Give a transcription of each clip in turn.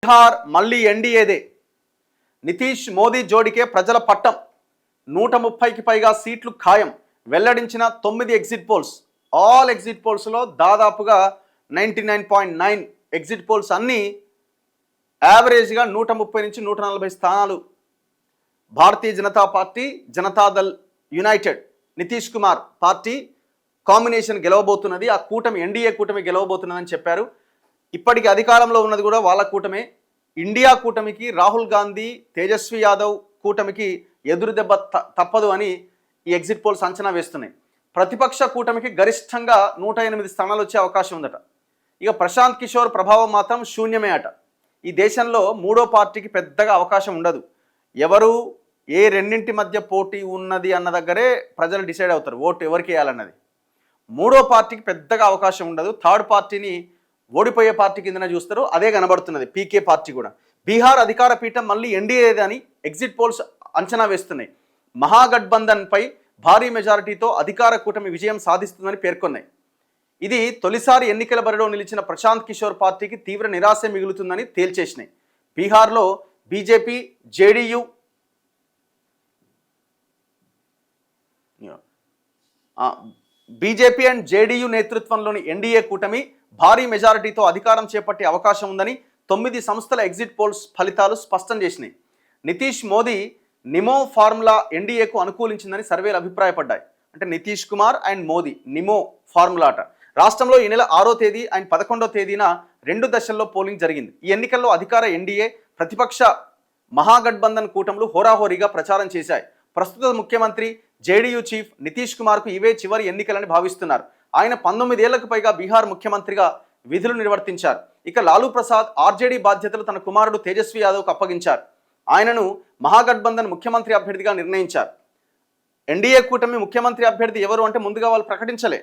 బీహార్ మళ్ళీ ఎన్డీఏదే. నితీష్ మోదీ జోడికే ప్రజల పట్టం. 130కి పైగా సీట్లు ఖాయం. వెల్లడించిన 9 ఎగ్జిట్ పోల్స్. ఆల్ ఎగ్జిట్ పోల్స్లో దాదాపుగా 99.9 ఎగ్జిట్ పోల్స్ అన్నీ యావరేజ్గా 130 నుంచి 140 స్థానాలు Bharatiya Janata party, Janata Dal united, Nitish Kumar party combination గెలవబోతున్నది. ఆ కూటమి ఎన్డీఏ కూటమి గెలవబోతున్నదని చెప్పారు. ఇప్పటికి అధికారంలో ఉన్నది కూడా వాళ్ళ కూటమే. ఇండియా కూటమికి, రాహుల్ గాంధీ, తేజస్వి యాదవ్ కూటమికి ఎదురు దెబ్బ తప్పదు అని ఈ ఎగ్జిట్ పోల్స్ అంచనా వేస్తున్నాయి. ప్రతిపక్ష కూటమికి గరిష్టంగా 108 స్థానాలు వచ్చే అవకాశం ఉందట. ఇక ప్రశాంత్ కిషోర్ ప్రభావం మాత్రం శూన్యమే అట. ఈ దేశంలో మూడో పార్టీకి పెద్దగా అవకాశం ఉండదు. ఎవరు ఏ రెండింటి మధ్య పోటీ ఉన్నది అన్న దగ్గరే ప్రజలు డిసైడ్ అవుతారు ఓటు ఎవరికి వేయాలన్నది. మూడో పార్టీకి పెద్దగా అవకాశం ఉండదు. థర్డ్ పార్టీని ఓడిపోయే పార్టీ కిందనే చూస్తారు. అదే కనబడుతున్నది పీకే పార్టీ కూడా. బీహార్ అధికార పీఠం మళ్ళీ ఎన్డీఏదని ఎగ్జిట్ పోల్స్ అంచనా వేస్తున్నాయి. మహాగఠబంధన్పై భారీ మెజారిటీతో అధికార కూటమి విజయం సాధిస్తుందని పేర్కొన్నాయి. ఇది తొలిసారి ఎన్నికల బరిలో నిలిచిన ప్రశాంత్ కిషోర్ పార్టీకి తీవ్ర నిరాశ మిగులుతుందని తేల్చేసినాయి. బీహార్లో BJP, JDU BJP and JDU నేతృత్వంలోని ఎన్డీఏ కూటమి భారీ మెజారిటీతో అధికారం చేపట్టే అవకాశం ఉందని 9 సంస్థల ఎగ్జిట్ పోల్స్ ఫలితాలు స్పష్టం చేసినాయి. నితీష్ మోదీ నిమో ఫార్ములా ఎన్డీఏకు అనుకూలించిందని సర్వేలు అభిప్రాయపడ్డాయి. అంటే Nitish Kumar and Modi Nemo formula అట. రాష్ట్రంలో ఈ నెల 6వ తేదీ అండ్ 11వ తేదీన 2 దశల్లో పోలింగ్ జరిగింది. ఈ ఎన్నికల్లో అధికార ఎన్డీఏ, ప్రతిపక్ష మహాగఠబంధన్ కూటములు హోరాహోరీగా ప్రచారం చేశాయి. ప్రస్తుత ముఖ్యమంత్రి జేడీయూ చీఫ్ నితీష్ కుమార్కు ఇవే చివరి ఎన్నికలని భావిస్తున్నారు. ఆయన 19 ఏళ్లకు పైగా బీహార్ ముఖ్యమంత్రిగా విధులు నిర్వర్తించారు. ఇక లాలూ ప్రసాద్ ఆర్జేడీ బాధ్యతలు తన కుమారుడు తేజస్వి యాదవ్కు అప్పగించారు. ఆయనను మహాగఠబంధన్ ముఖ్యమంత్రి అభ్యర్థిగా నిర్ణయించారు. ఎన్డీఏ కూటమి ముఖ్యమంత్రి అభ్యర్థి ఎవరు అంటే ముందుగా వాళ్ళు ప్రకటించలే.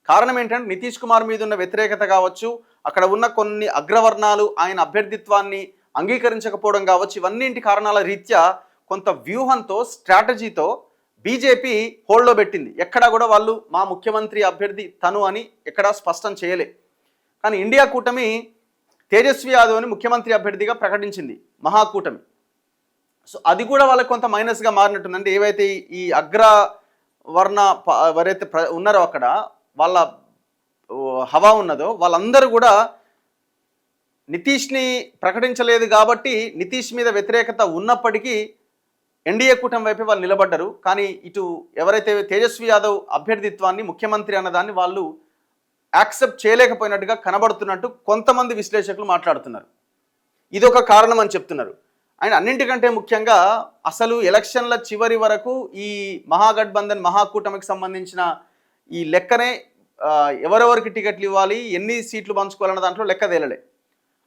కారణం ఏంటంటే నితీష్ కుమార్ మీద ఉన్న వ్యతిరేకత కావచ్చు, అక్కడ ఉన్న కొన్ని అగ్రవర్ణాలు ఆయన అభ్యర్థిత్వాన్ని అంగీకరించకపోవడం కావచ్చు, ఇవన్నింటి కారణాల రీత్యా కొంత వ్యూహంతో, స్ట్రాటజీతో బీజేపీ హోల్డ్లో పెట్టింది. ఎక్కడా కూడా వాళ్ళు మా ముఖ్యమంత్రి అభ్యర్థి తను అని ఎక్కడా స్పష్టం చేయలే. కానీ ఇండియా కూటమి తేజస్వి యాదవ్ని ముఖ్యమంత్రి అభ్యర్థిగా ప్రకటించింది, మహాకూటమి. సో అది కూడా వాళ్ళకి కొంత మైనస్గా మారినట్టుంది. అంటే ఏవైతే ఈ అగ్రవర్ణ ఎవరైతే ఉన్నారో అక్కడ వాళ్ళ హవా ఉన్నదో వాళ్ళందరూ కూడా నితీష్ని ప్రకటించలేదు కాబట్టి నితీష్ మీద వ్యతిరేకత ఉన్నప్పటికీ ఎన్డీఏ కూటమి వైపే వాళ్ళు నిలబడ్డారు. కానీ ఇటు ఎవరైతే తేజస్వి యాదవ్ అభ్యర్థిత్వాన్ని ముఖ్యమంత్రి అన్నదాన్ని వాళ్ళు యాక్సెప్ట్ చేయలేకపోయినట్టుగా కనబడుతున్నట్టు కొంతమంది విశ్లేషకులు మాట్లాడుతున్నారు. ఇదొక కారణం అని చెప్తున్నారు. అండ్ అన్నింటికంటే ముఖ్యంగా అసలు ఎలక్షన్ల చివరి వరకు ఈ మహాగఠబంధన్ మహాకూటమికి సంబంధించిన ఈ లెక్కనే ఎవరెవరికి టికెట్లు ఇవ్వాలి, ఎన్ని సీట్లు పంచుకోవాలన్న దాంట్లో లెక్క తేలలే.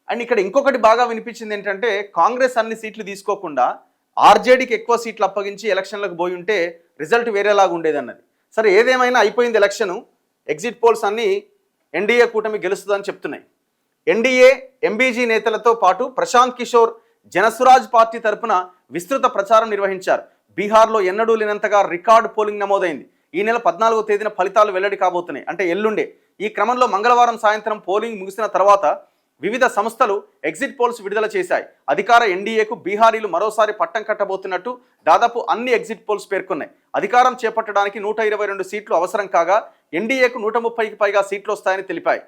అండ్ ఇక్కడ ఇంకొకటి బాగా వినిపించింది ఏంటంటే కాంగ్రెస్ అన్ని సీట్లు తీసుకోకుండా ఆర్జేడీకి ఎక్కువ సీట్లు అప్పగించి ఎలక్షన్లకు పోయి ఉంటే రిజల్ట్ వేరేలాగా ఉండేదన్నది. సరే ఏదేమైనా అయిపోయింది ఎలక్షను. ఎగ్జిట్ పోల్స్ అన్నీ ఎన్డీఏ కూటమి గెలుస్తుందని చెప్తున్నాయి. ఎన్డీఏ, ఎంబీజీ నేతలతో పాటు ప్రశాంత్ కిషోర్ జనసురాజ్ పార్టీ తరపున విస్తృత ప్రచారం నిర్వహించారు. బీహార్లో ఎన్నడూ లేనంతగా రికార్డు పోలింగ్ నమోదైంది. ఈ నెల 14వ తేదీన ఫలితాలు వెల్లడి కాబోతున్నాయి, అంటే ఎల్లుండే. ఈ క్రమంలో మంగళవారం సాయంత్రం పోలింగ్ ముగిసిన తర్వాత వివిధ సంస్థలు ఎగ్జిట్ పోల్స్ విడుదల చేశాయి. అధికార ఎన్డీఏకు బీహారీలు మరోసారి పట్టం కట్టబోతున్నట్టు దాదాపు అన్ని ఎగ్జిట్ పోల్స్ పేర్కొన్నాయి. అధికారం చేపట్టడానికి 122 సీట్లు అవసరం కాగా ఎన్డీఏకు 130కి పైగా సీట్లు వస్తాయని తెలిపాయి.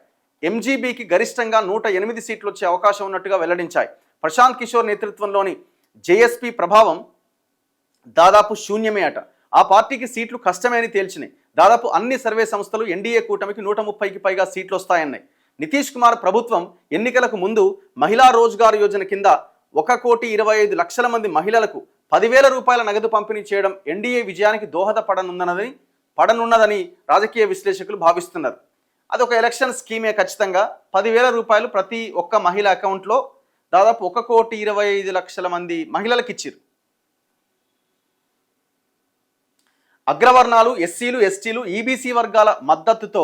ఎంజీబీకి గరిష్టంగా 108 సీట్లు వచ్చే అవకాశం ఉన్నట్టుగా వెల్లడించాయి. ప్రశాంత్ కిషోర్ నేతృత్వంలోని జేఎస్పీ ప్రభావం దాదాపు శూన్యమే అట. ఆ పార్టీకి సీట్లు కష్టమే అని తేల్చినాయి. దాదాపు అన్ని సర్వే సంస్థలు ఎన్డీఏ కూటమికి 130కి పైగా సీట్లు వస్తాయన్నాయి. నితీష్ కుమార్ ప్రభుత్వం ఎన్నికలకు ముందు మహిళా రోజ్గార్ యోజన కింద 1,25,00,000 మంది మహిళలకు 10,000 రూపాయల నగదు పంపిణీ చేయడం ఎన్డీఏ విజయానికి పడనున్నదని రాజకీయ విశ్లేషకులు భావిస్తున్నారు. అదొక ఎలక్షన్ స్కీమే. ఖచ్చితంగా 10,000 రూపాయలు ప్రతి ఒక్క మహిళ అకౌంట్లో దాదాపు 1,25,00,000 మంది మహిళలకు ఇచ్చారు. అగ్రవర్ణాలు, ఎస్సీలు, ఎస్టీలు, ఈబీసీ వర్గాల మద్దతుతో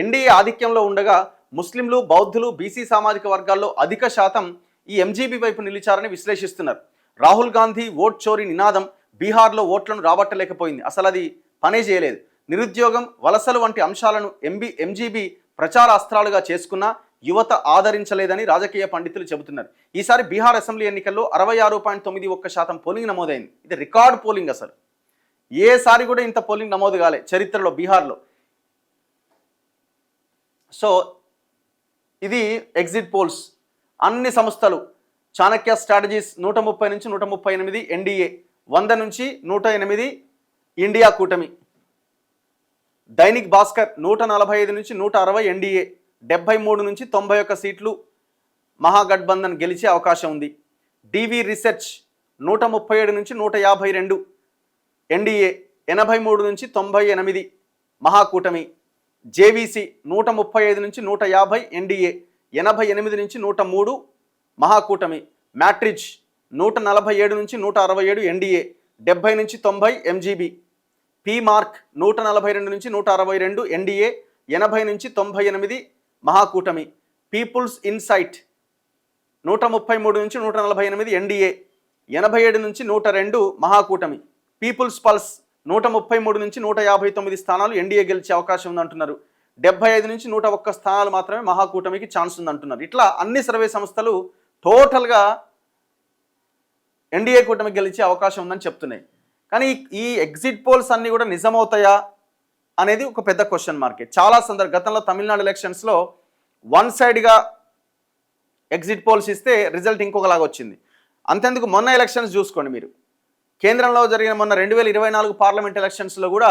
ఎన్డీఏ ఆధిక్యంలో ఉండగా ముస్లింలు, బౌద్ధులు, బీసీ సామాజిక వర్గాల్లో అధిక శాతం ఈ ఎంజీబీ వైపు నిలిచారని విశ్లేషిస్తున్నారు. రాహుల్ గాంధీ ఓట్ చోరీ నినాదం బీహార్లో ఓట్లను రాబట్టలేకపోయింది. అసలు అది పనే చేయలేదు. నిరుద్యోగం, వలసలు వంటి అంశాలను ఎంజీబీ ప్రచార అస్త్రాలుగా చేసుకున్నా యువత ఆదరించలేదని రాజకీయ పండితులు చెబుతున్నారు. ఈసారి బీహార్ అసెంబ్లీ ఎన్నికల్లో 66.91% పోలింగ్ నమోదైంది. ఇది రికార్డ్ పోలింగ్. అసలు ఏసారి కూడా ఇంత పోలింగ్ నమోదు కాలే చరిత్రలో బీహార్లో. సో ఇది ఎగ్జిట్ పోల్స్. అన్ని సంస్థలు చాణక్య స్ట్రాటజీస్ 130 నుంచి 138 ఎన్డీఏ, 100 నుంచి 108 ఇండియా కూటమి, దైనిక్ భాస్కర్ 145 నుంచి 160 ఎన్డీఏ, 73 నుంచి 91 సీట్లు మహాగఠబంధన్ గెలిచే అవకాశం ఉంది. డివి రీసెర్చ్ 137 నుంచి 152 ఎన్డీఏ, 83 నుంచి 98 మహాకూటమి, జేవీసీ 135 నుంచి 150 ఎన్డీఏ, 88 నుంచి 103 మహాకూటమి, మ్యాట్రిచ్ 147 నుంచి 167 ఎన్డీఏ, 70 నుంచి 90 ఎంజీబీ, పీ మార్క్ 142 నుంచి 162 ఎన్డీఏ, 80 నుంచి 98 మహాకూటమి, పీపుల్స్ ఇన్సైట్ 133 నుంచి 148 ఎన్డీఏ, 87 నుంచి 102 మహాకూటమి, పీపుల్స్ పల్స్ 133 నుంచి 159 స్థానాలు ఎన్డీఏ గెలిచే అవకాశం ఉందంటున్నారు. 75 నుంచి 101 స్థానాలు మాత్రమే మహాకూటమికి ఛాన్స్ ఉందంటున్నారు. ఇట్లా అన్ని సర్వే సంస్థలు టోటల్గా ఎన్డీఏ కూటమికి గెలిచే అవకాశం ఉందని చెప్తున్నాయి. కానీ ఈ ఎగ్జిట్ పోల్స్ అన్నీ కూడా నిజమవుతాయా అనేది ఒక పెద్ద క్వశ్చన్ మార్కే. చాలా గతంలో తమిళనాడు ఎలక్షన్స్లో వన్ సైడ్గా ఎగ్జిట్ పోల్స్ ఇస్తే రిజల్ట్ ఇంకొకలాగా వచ్చింది. అంతెందుకు మొన్న ఎలక్షన్స్ చూసుకోండి మీరు. కేంద్రంలో జరిగిన మొన్న 2024 పార్లమెంట్ ఎలక్షన్స్లో కూడా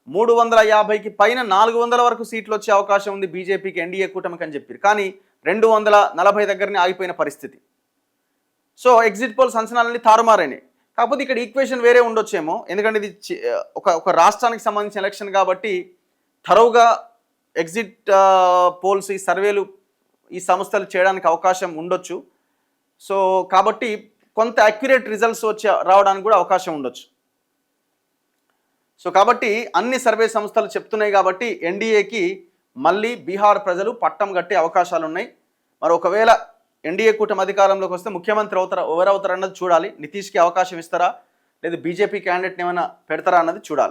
350కి పైన 400 వరకు సీట్లు వచ్చే అవకాశం ఉంది బీజేపీకి, ఎన్డీఏ కూటమికి అని చెప్పారు. కానీ 240 దగ్గరనే ఆగిపోయిన పరిస్థితి. సో ఎగ్జిట్ పోల్స్ అంచనాలన్నీ తారుమారైనాయి. కాకపోతే ఇక్కడ ఈక్వేషన్ వేరే ఉండొచ్చేమో, ఎందుకంటే ఇది ఒక రాష్ట్రానికి సంబంధించిన ఎలక్షన్ కాబట్టి థరోగా ఎగ్జిట్ పోల్స్ ఈ సర్వేలు ఈ సంస్థలు చేయడానికి అవకాశం ఉండొచ్చు. సో కాబట్టి కొంత అక్యురేట్ రిజల్ట్స్ రావడానికి కూడా అవకాశం ఉండొచ్చు. సో కాబట్టి అన్ని సర్వే సంస్థలు చెప్తున్నాయి కాబట్టి ఎన్డీఏకి మళ్ళీ బీహార్ ప్రజలు పట్టం కట్టే అవకాశాలు ఉన్నాయి. మరి ఒకవేళ ఎన్డీఏ కూటమి అధికారంలోకి వస్తే ముఖ్యమంత్రి ఎవరవుతారన్నది చూడాలి. నితీష్కి అవకాశం ఇస్తారా, లేదా బీజేపీ క్యాండిడేట్ని ఏమైనా పెడతారా అన్నది చూడాలి.